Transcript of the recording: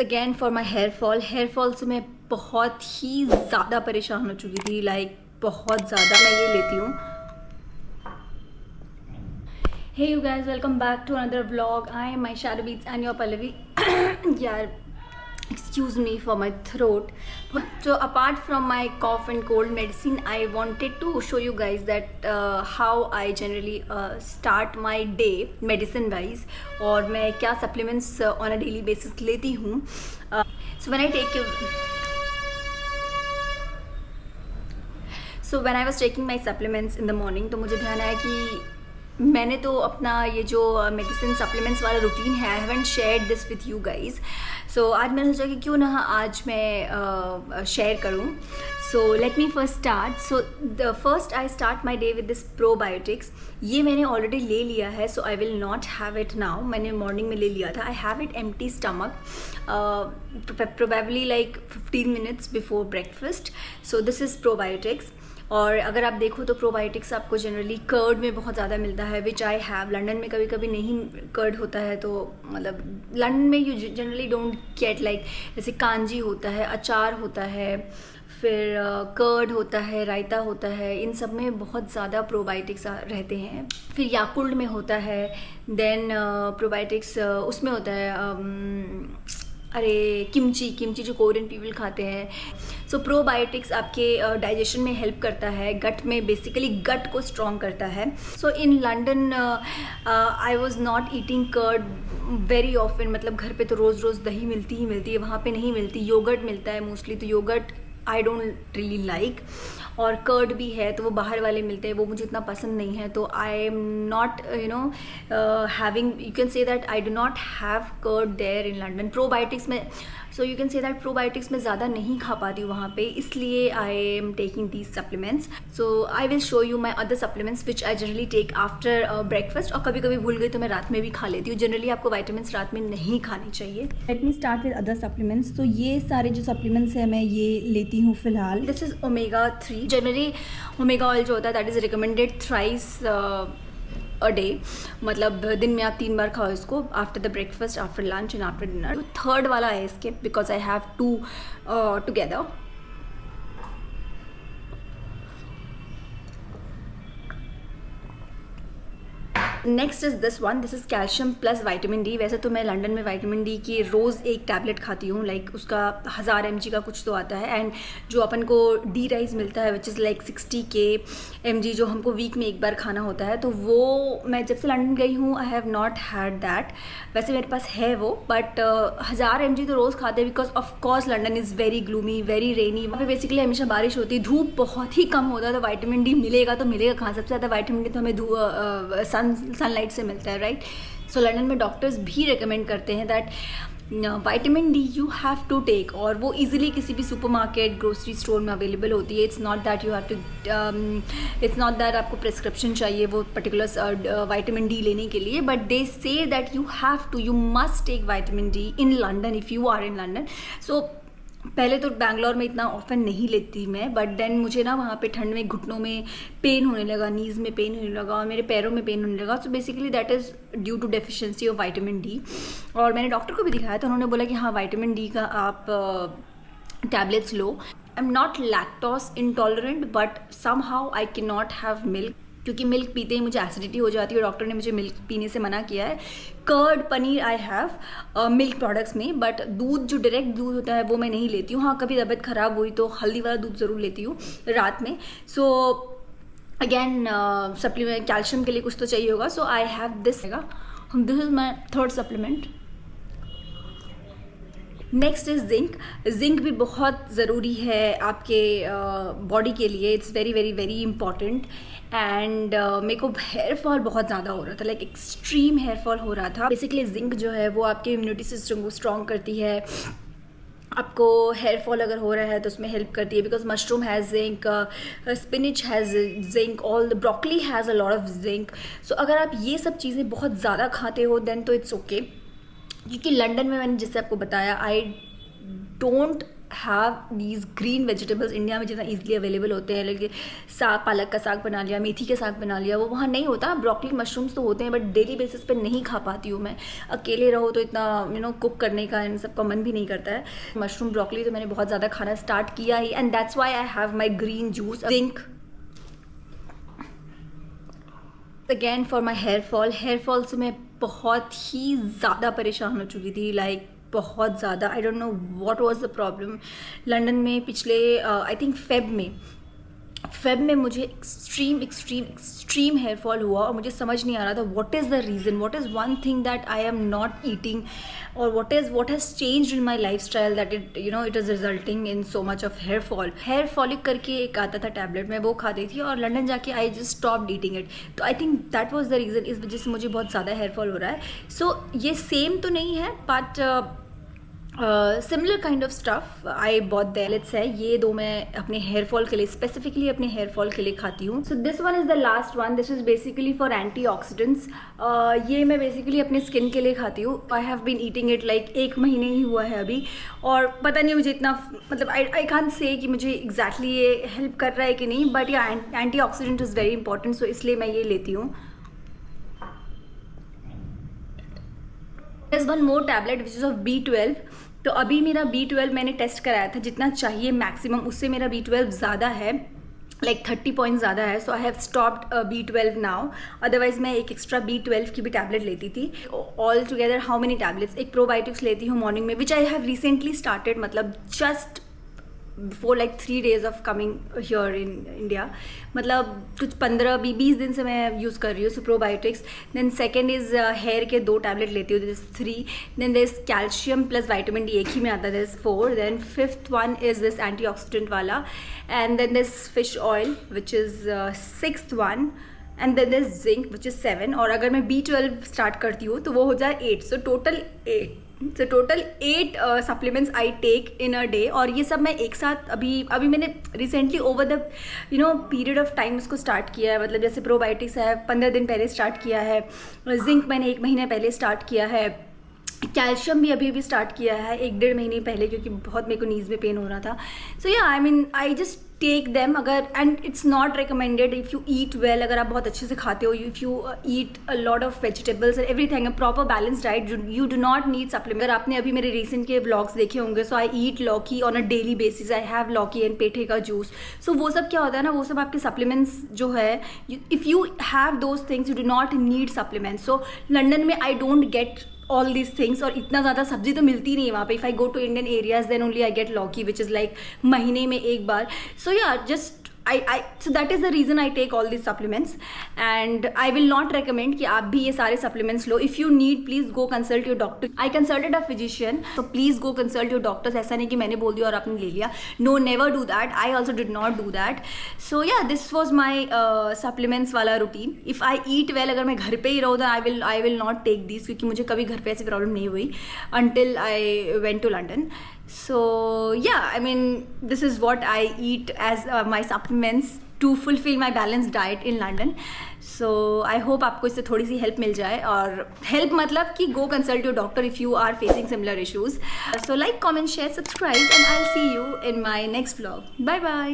Again for my hair fall से मैं बहुत ही ज़्यादा परेशान हो चुकी थी, लाइक बहुत ज़्यादा। मैं ये लेती हूँ। Hey you guys, welcome back to another vlog. I am my shadow beats and your Pallavi. यार, excuse me for my throat. So apart from my cough and cold medicine, I wanted to show you guys that how I generally start my day medicine wise, और मैं क्या supplements on a daily basis लेती हूँ. So when I was taking my supplements in the morning, तो मुझे ध्यान आया कि मैंने तो अपना ये जो मेडिसिन सप्लीमेंट्स वाला रूटीन है, I haven't shared this with you guys. So आज मैंने सोचा कि क्यों ना आज मैं शेयर करूँ. So let me first start. So the first I start my day with this probiotics. ये मैंने ऑलरेडी ले लिया है, so I will not have it now. मैंने मॉर्निंग में ले लिया था. I have it empty stomach, probably like 15 minutes before breakfast. So this is probiotics. और अगर आप देखो तो प्रोबायोटिक्स आपको जनरली कर्ड में बहुत ज़्यादा मिलता है, विच आई हैव. लंदन में कभी कभी नहीं कर्ड होता है, तो मतलब लंदन में you generally don't get like, जैसे कांजी होता है, अचार होता है, फिर कर्ड होता है, रायता होता है. इन सब में बहुत ज़्यादा प्रोबायोटिक्स रहते हैं. फिर याकुल्ट में होता है. देन प्रोबायोटिक्स उसमें होता है किमची जो कोरियन पीपल खाते हैं. सो प्रोबायोटिक्स आपके डाइजेशन में हेल्प करता है, गट में बेसिकली गट को स्ट्रॉन्ग करता है. So in London I was not eating curd very often. मतलब घर पे तो रोज़ रोज़ दही मिलती ही मिलती है, वहाँ पे नहीं मिलती. योगर्ट मिलता है मोस्टली, तो yogurt I don't really like. और कर्ड भी है तो वो बाहर वाले मिलते हैं, वो मुझे इतना पसंद नहीं है. तो I am not having, you can say that I do not have curd there in London. Probiotics में, so you can say that probiotics में ज़्यादा नहीं खा पाती हूँ वहाँ पे, इसलिए I am taking these supplements. So I will show you my other supplements which I generally take after breakfast. और कभी कभी भूल गई तो मैं रात में भी खा लेती हूँ. जनरली आपको वाइटामिन्स रात में नहीं खाने चाहिए. Let me start with other supplements. तो ये सारे जो सप्लीमेंट्स हैं मैं ये लेती हूँ फिलहाल. This is omega 3. Generally omega oil जो होता है that is recommended thrice a day. मतलब दिन में आप 3 बार खाओ इसको, after the breakfast, after lunch and after dinner. Third वाला है इसके, because I have 2 together. Next is this one. This is calcium plus vitamin D. वैसे तो मैं लंदन में विटामिन डी की रोज़ एक टैबलेट खाती हूँ, लाइक उसका 1000 mg का कुछ तो आता है. एंड जो अपन को डी राइस मिलता है विच इज़ लाइक 60 mg, जो हमको वीक में एक बार खाना होता है, तो वो मैं जब से लंदन गई हूँ I have not had that. वैसे मेरे पास है वो, बट 1000 mg तो रोज़ खाते हैं, because of course London is very gloomy, very rainy. वहाँ पे बेसिकली हमेशा बारिश होती है, धूप बहुत ही कम होता है, तो विटामिन डी मिलेगा तो मिलेगा कहाँ. सबसे ज़्यादा विटामिन डी तो हमें सनलाइट से मिलता है, राइट. सो लंदन में डॉक्टर्स भी रिकमेंड करते हैं that vitamin D you have to take, और वो इजीली किसी भी सुपरमार्केट, ग्रोसरी स्टोर में अवेलेबल होती है. It's not that you have to, it's not that आपको प्रिस्क्रिप्शन चाहिए वो पर्टिकुलर विटामिन डी लेने के लिए, but they say that you have to, you must take vitamin D in London if you are in London. So पहले तो बैंगलोर में इतना ऑफन नहीं लेती मैं, बट देन मुझे ना वहाँ पे ठंड में घुटनों में पेन होने लगा, नीज़ में पेन होने लगा, और मेरे पैरों में पेन होने लगा. So basically that is due to deficiency of vitamin D. और मैंने डॉक्टर को भी दिखाया तो उन्होंने बोला कि हाँ, विटामिन डी का आप टैबलेट्स लो. I am not lactose intolerant, but somehow I can not have milk, क्योंकि मिल्क पीते ही मुझे एसिडिटी हो जाती है और डॉक्टर ने मुझे मिल्क पीने से मना किया है. Curd, paneer I have milk products में, बट दूध जो डायरेक्ट दूध होता है वो मैं नहीं लेती हूँ. हाँ, कभी तबीयत ख़राब हुई तो हल्दी वाला दूध ज़रूर लेती हूँ रात में. सो अगेन सप्लीमेंट कैल्शियम के लिए कुछ तो चाहिए होगा. So I have this is my third supplement. Next is zinc. Zinc भी बहुत ज़रूरी है आपके बॉडी के लिए. It's very very very important. And मेरे को हेयर फॉल बहुत ज़्यादा हो रहा था, लाइक एक्सट्रीम हेयर फॉल हो रहा था. बेसिकली जिंक जो है वो आपके इम्यूनिटी सिस्टम को स्ट्रॉन्ग करती है. आपको हेयर फॉल अगर हो रहा है तो उसमें हेल्प करती है, because mushroom has zinc, spinach has zinc, all the broccoli has a lot of zinc. So अगर आप ये सब चीज़ें बहुत ज़्यादा खाते हो देन तो इट्स ओके. क्योंकि लंदन में मैंने जैसे आपको बताया, I don't have these green vegetables India में जितना ईजिली अवेलेबल होते हैं, लेकिन साग, पालक का साग बना लिया, मेथी का साग बना लिया, वो वहाँ नहीं होता। ब्रोकली मशरूम्स तो होते हैं बट डेली बेसिस पे नहीं खा पाती हूँ मैं। अकेले रहो तो इतना कुक करने का इन सब का मन भी नहीं करता है। मशरूम ब्रोकली तो मैंने बहुत ज़्यादा खाना स्टार्ट किया ही, and that's why I have my green juice. Zinc again for my hair fall से मैं बहुत ही ज़्यादा परेशान हो चुकी थी, लाइक बहुत ज़्यादा। I don't know what was the problem. London में पिछले आई थिंक फेब में मुझे एक्सट्रीम हेयर फॉल हुआ और मुझे समझ नहीं आ रहा था what is the reason, what is one thing that I am not eating, और what has changed in my life style that it is resulting in so much of hair फॉलिक करके एक आता था टैबलेट, मैं वो खाती थी और लंदन जाके I just stopped eating it. तो I think that was the reason, इस वजह से मुझे बहुत ज़्यादा हेयर फॉल हो रहा है। सो ये सेम तो नहीं है but similar kind of stuff I bought there. Let's say ये दो मैं अपने हेयर फॉल के लिए, स्पेसिफिकली अपने हेयर फॉल के लिए खाती हूँ। So this one is the last one, this is basically for antioxidants. ये मैं बेसिकली अपने स्किन के लिए खाती हूँ। I have been eating it like 1 महीने ही हुआ है अभी, और पता नहीं मुझे इतना, मतलब आई कांट से कि मुझे एग्जैक्टली ये हेल्प कर रहा है कि नहीं, बट या एंटीऑक्सीडेंट इज़ वेरी इंपॉर्टेंट, सो इसलिए मैं ये लेती हूँ। There's one more tablet which is of B12। तो अभी मेरा B12 मैंने टेस्ट कराया था, जितना चाहिए मैक्सिमम उससे मेरा B12 ज़्यादा है, लाइक 30 पॉइंट ज़्यादा है। So I have stopped B12 now, otherwise मैं एक एक्स्ट्रा B12 की भी टैबलेट लेती थी। All together how many tablets, एक प्रोबायोटिक्स लेती हूँ मॉर्निंग में, which I have recently started, मतलब just before like 3 days of coming here in India, मतलब कुछ 15-20 दिन से मैं यूज़ कर रही हूँ। So probiotics, then second is hair के 2 टैबलेट लेती हूँ, this 3, then this calcium plus vitamin D एक ही में आता है, this 4, then 5th one is this antioxidant वाला, and then this fish oil which is 6th one, and then this zinc which is 7, और अगर मैं B12 स्टार्ट करती हूँ तो वो हो जाए 8, so total 8 supplements I take in a day. और ये सब मैं एक साथ अभी मैंने recently over the period of time उसको स्टार्ट किया है। मतलब जैसे प्रोबायोटिक्स है 15 दिन पहले स्टार्ट किया है, जिंक मैंने 1 महीने पहले स्टार्ट किया है, कैल्शियम भी अभी स्टार्ट किया है 1-1.5 महीने पहले, क्योंकि बहुत मेरे को नीज में पेन हो रहा था। सो या आई जस्ट टेक देम, अगर, and it's not recommended if you eat well, अगर आप बहुत अच्छे से खाते हो, if you eat a lot of vegetables and everything, a proper balance diet, you do not need supplement. अगर आपने अभी मेरे रिसेंट के व्लॉग्स देखे होंगे, सो आई ईट लौकी on a daily basis, I have लौकी एंड पेठे का जूस। सो वो सब क्या होता है ना, वो सब आपके सप्लीमेंट्स जो है, if you have those things you do not need supplements. So London में I don't get all these things, और इतना ज़्यादा सब्जी तो मिलती नहीं है वहाँ पे। If I go to Indian areas then only I get lauki which is like महीने में 1 बार। सो या just so that is the reason I take all these supplements, and I will not recommend कि आप भी ये सारे supplements low. If you need, please go consult your doctor. I consulted a physician, so please go consult your doctors। ऐसा नहीं कि मैंने बोल दिया और आपने ले लिया, no, never do that। I also did not do that। So yeah, this was my supplements वाला routine। If I eat well, अगर मैं घर पे ही रहूँ then I will not take these, क्योंकि मुझे कभी घर पे ऐसी प्रॉब्लम नहीं हुई until I went to London। So yeah, this is what I eat as my supplements to fulfill my balanced diet in London। So I hope आपको इससे थोड़ी सी हेल्प मिल जाए, और हेल्प मतलब कि go consult your doctor if you are facing similar issues। So like, comment, share, subscribe, and I'll see you in my next vlog। Bye bye।